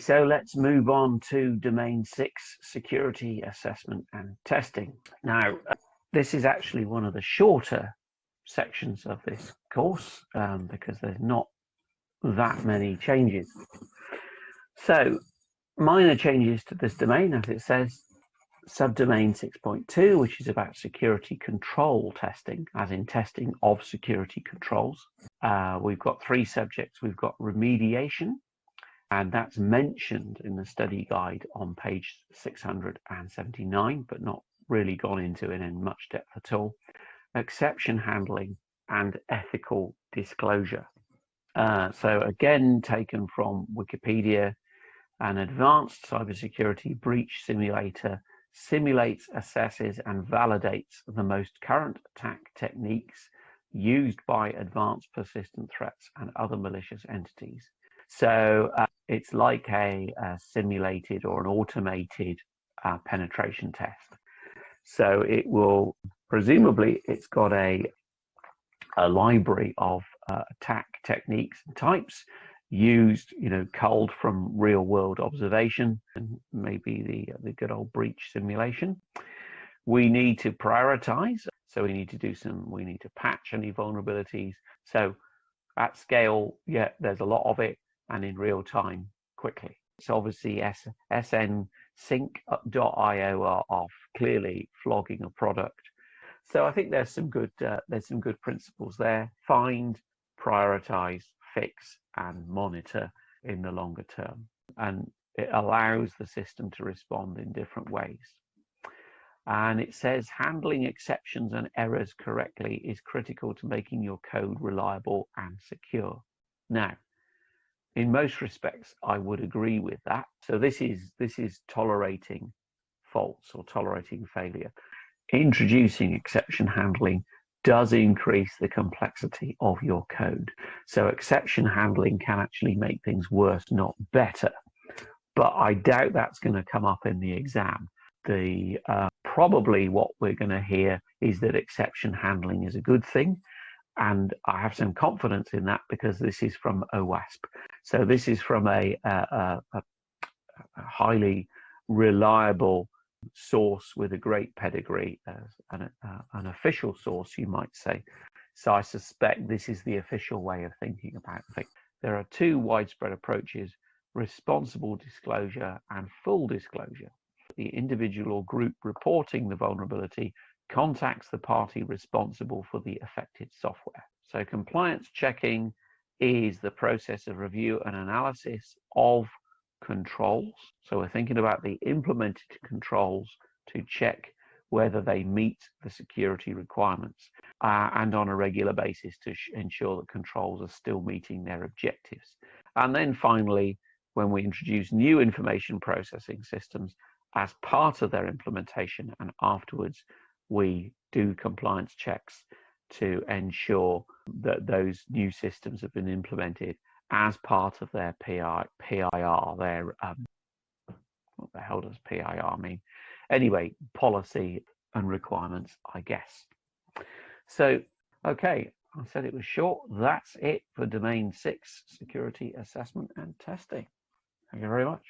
So let's move on to Domain 6, Security Assessment and Testing. Now, this is actually one of the shorter sections of this course because there's not that many changes. So, minor changes to this domain, as it says, subdomain 6.2, which is about security control testing, as in testing of security controls. We've got 3 subjects. We've got remediation, and that's mentioned in the study guide on page 679, but not really gone into it in much depth at all. Exception handling and ethical disclosure. So again, taken from Wikipedia, an advanced cybersecurity breach simulator simulates, assesses, and validates the most current attack techniques used by advanced persistent threats and other malicious entities. So it's like a simulated or an automated penetration test. So it will, presumably, it's got a library of attack techniques and types used, culled from real world observation and maybe the good old breach simulation. We need to prioritize. So we need to patch any vulnerabilities. So at scale, yeah, there's a lot of it, and in real time, quickly. So obviously SN sync.io are clearly flogging a product. So I think there's some good principles there. Find, prioritize, fix, and monitor in the longer term. And it allows the system to respond in different ways. And it says handling exceptions and errors correctly is critical to making your code reliable and secure. Now, in most respects, I would agree with that. So this is tolerating faults or tolerating failure. Introducing exception handling does increase the complexity of your code. So exception handling can actually make things worse, not better. But I doubt that's going to come up in the exam. Probably what we're going to hear is that exception handling is a good thing. And I have some confidence in that because this is from OWASP. So this is from a highly reliable source with a great pedigree, an official source, you might say. So I suspect this is the official way of thinking about things. There are 2 widespread approaches: responsible disclosure and full disclosure. The individual or group reporting the vulnerability contacts the party responsible for the affected software. So compliance checking is the process of review and analysis of controls. So we're thinking about the implemented controls to check whether they meet the security requirements and on a regular basis to ensure that controls are still meeting their objectives. And then finally, when we introduce new information processing systems as part of their implementation, and afterwards we do compliance checks to ensure that those new systems have been implemented as part of their PIR, their, what the hell does PIR mean? Anyway, policy and requirements, I guess. So, okay, I said it was short. That's it for Domain 6, Security Assessment and Testing. Thank you very much.